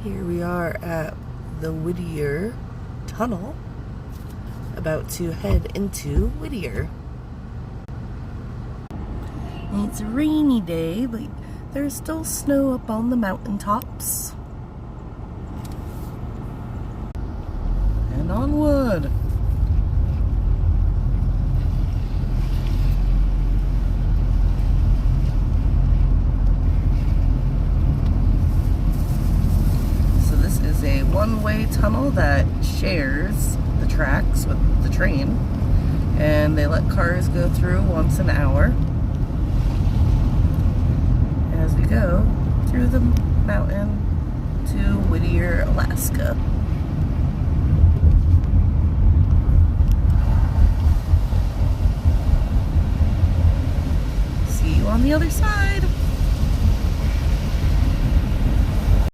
Here we are at the Whittier tunnel, about to head into Whittier. And it's a rainy day, but there's still snow up on the mountaintops. And onward! A one-way tunnel that shares the tracks with the train, and they let cars go through once an hour as we go through the mountain to Whittier, Alaska. See you on the other side.